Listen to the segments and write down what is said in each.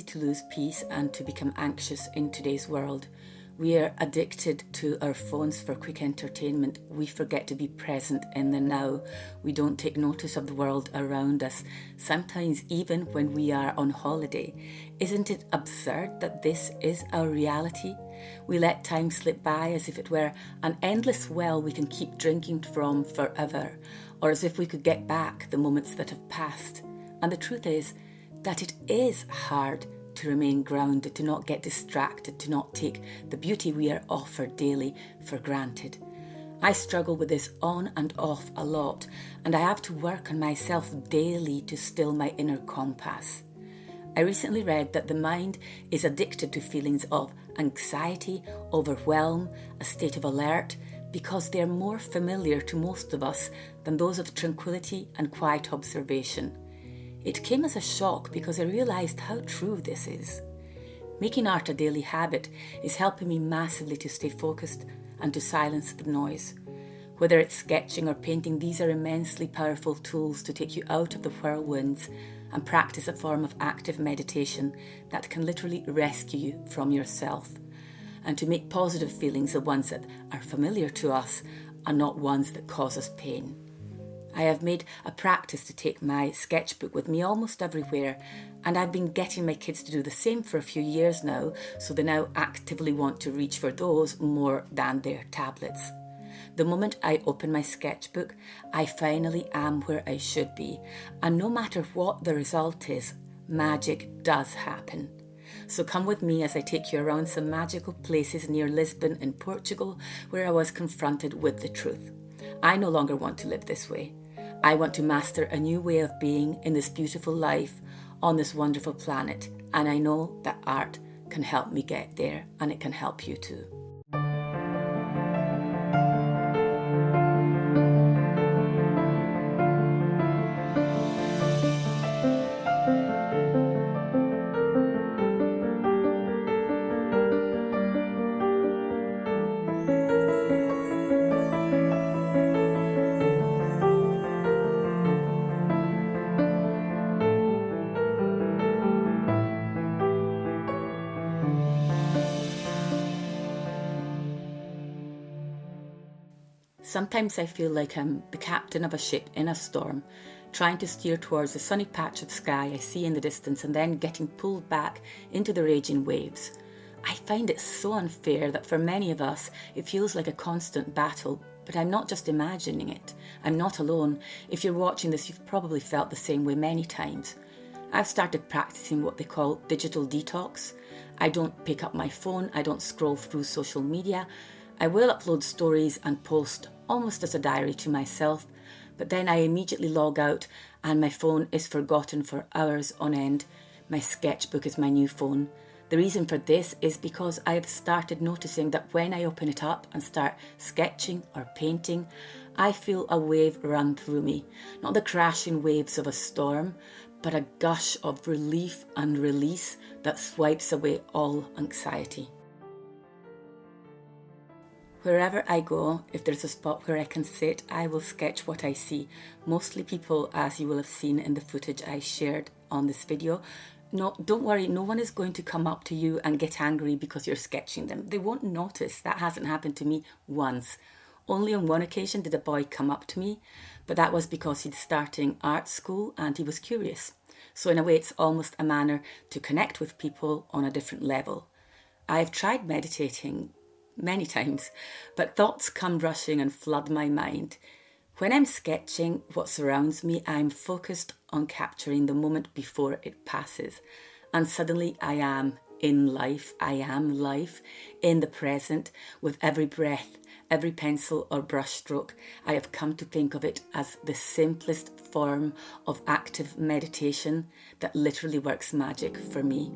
easy to lose peace and to become anxious in today's world. We are addicted to our phones for quick entertainment. We forget to be present in the now. We don't take notice of the world around us, sometimes even when we are on holiday. Isn't it absurd that this is our reality? We let time slip by as if it were an endless well we can keep drinking from forever, or as if we could get back the moments that have passed. And the truth is that it is hard to remain grounded, to not get distracted, to not take the beauty we are offered daily for granted. I struggle with this on and off a lot, and I have to work on myself daily to still my inner compass. I recently read that the mind is addicted to feelings of anxiety, overwhelm, a state of alert, because they are more familiar to most of us than those of tranquility and quiet observation. It came as a shock because I realised how true this is. Making art a daily habit is helping me massively to stay focused and to silence the noise. Whether it's sketching or painting, these are immensely powerful tools to take you out of the whirlwinds and practice a form of active meditation that can literally rescue you from yourself, and to make positive feelings the ones that are familiar to us and not ones that cause us pain. I have made a practice to take my sketchbook with me almost everywhere, and I've been getting my kids to do the same for a few years now, so they now actively want to reach for those more than their tablets. The moment I open my sketchbook, I finally am where I should be, and no matter what the result is, magic does happen. So come with me as I take you around some magical places near Lisbon in Portugal, where I was confronted with the truth. I no longer want to live this way. I want to master a new way of being in this beautiful life on this wonderful planet, and I know that art can help me get there, and it can help you too. Sometimes I feel like I'm the captain of a ship in a storm, trying to steer towards the sunny patch of sky I see in the distance and then getting pulled back into the raging waves. I find it so unfair that for many of us it feels like a constant battle, but I'm not just imagining it. I'm not alone. If you're watching this, you've probably felt the same way many times. I've started practicing what they call digital detox. I don't pick up my phone, I don't scroll through social media. I will upload stories and post almost as a diary to myself, but then I immediately log out and my phone is forgotten for hours on end. My sketchbook is my new phone. The reason for this is because I have started noticing that when I open it up and start sketching or painting, I feel a wave run through me. Not the crashing waves of a storm, but a gush of relief and release that swipes away all anxiety. Wherever I go, if there's a spot where I can sit, I will sketch what I see. Mostly people, as you will have seen in the footage I shared on this video. No, don't worry, no one is going to come up to you and get angry because you're sketching them. They won't notice. That hasn't happened to me once. Only on one occasion did a boy come up to me, but that was because he'd starting art school and he was curious. So in a way, it's almost a manner to connect with people on a different level. I've tried meditating many times, but thoughts come rushing and flood my mind. When I'm sketching what surrounds me, I'm focused on capturing the moment before it passes. And suddenly I am in life. I am life in the present with every breath, every pencil or brush stroke. I have come to think of it as the simplest form of active meditation that literally works magic for me.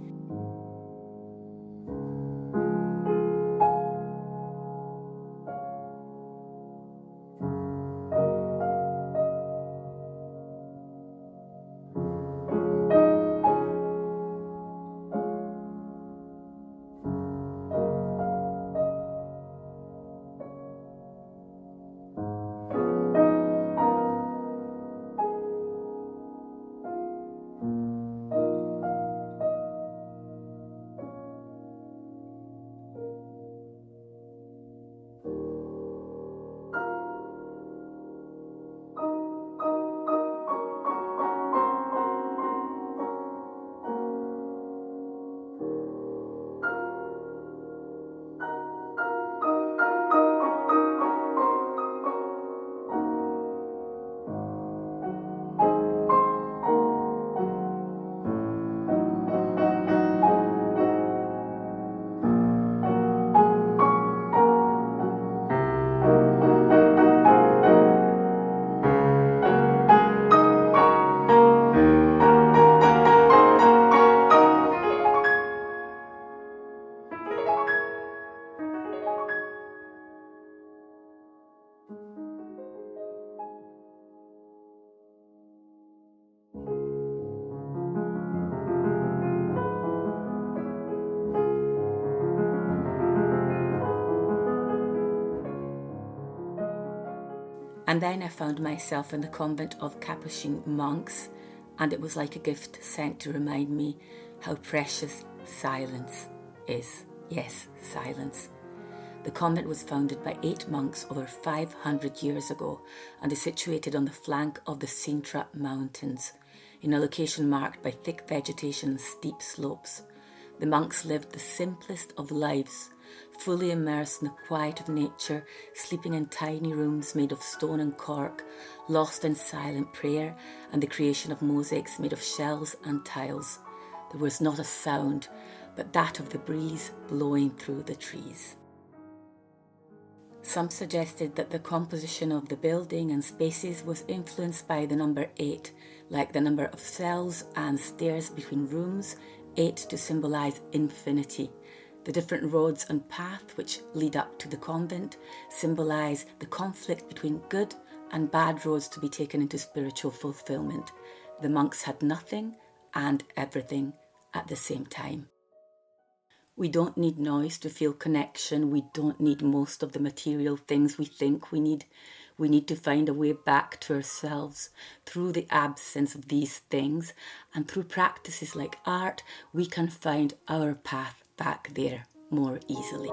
And then I found myself in the convent of Capuchin monks, and it was like a gift sent to remind me how precious silence is. Yes, silence. The convent was founded by 8 monks over 500 years ago and is situated on the flank of the Sintra Mountains, in a location marked by thick vegetation and steep slopes. The monks lived the simplest of lives, fully immersed in the quiet of nature, sleeping in tiny rooms made of stone and cork, lost in silent prayer and the creation of mosaics made of shells and tiles. There was not a sound but that of the breeze blowing through the trees. Some suggested that the composition of the building and spaces was influenced by the number 8, like the number of cells and stairs between rooms, 8 to symbolise infinity. The different roads and path which lead up to the convent symbolise the conflict between good and bad roads to be taken into spiritual fulfilment. The monks had nothing and everything at the same time. We don't need noise to feel connection. We don't need most of the material things we think we need. We need to find a way back to ourselves through the absence of these things, and through practices like art, we can find our path back there more easily.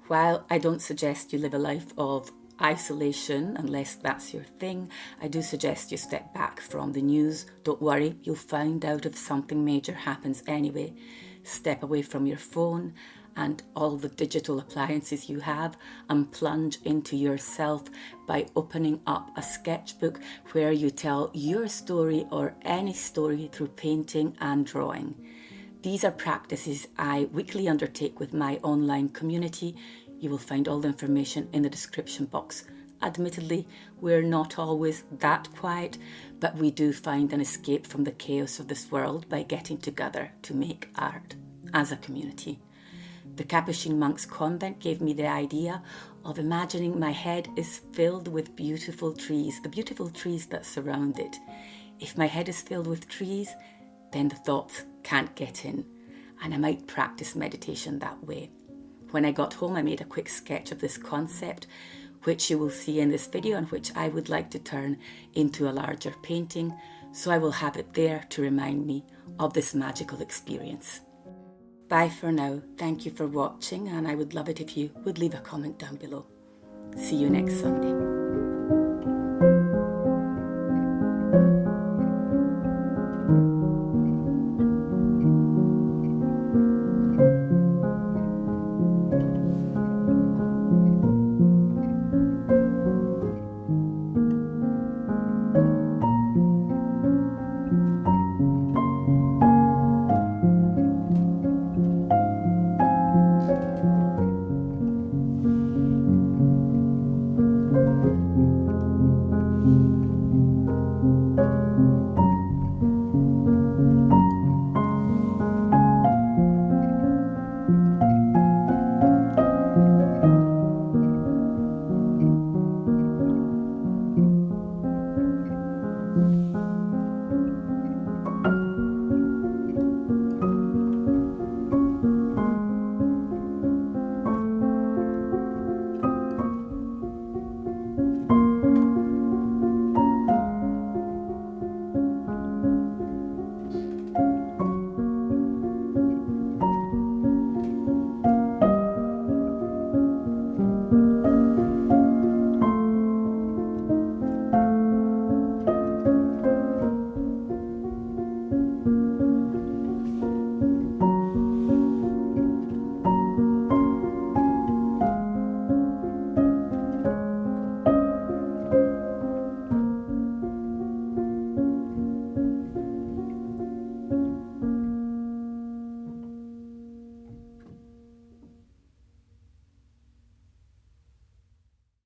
While I don't suggest you live a life of isolation, unless that's your thing, I do suggest you step back from the news. Don't worry, you'll find out if something major happens anyway. Step away from your phone and all the digital appliances you have and plunge into yourself by opening up a sketchbook where you tell your story or any story through painting and drawing. These are practices I weekly undertake with my online community. You will find all the information in the description box. Admittedly, we're not always that quiet, but we do find an escape from the chaos of this world by getting together to make art as a community. The Capuchin monks' convent gave me the idea of imagining my head is filled with beautiful trees, the beautiful trees that surround it. If my head is filled with trees, then the thoughts can't get in, and I might practice meditation that way. When I got home, I made a quick sketch of this concept, which you will see in this video and which I would like to turn into a larger painting, so I will have it there to remind me of this magical experience. Bye for now. Thank you for watching, and I would love it if you would leave a comment down below. See you next Sunday.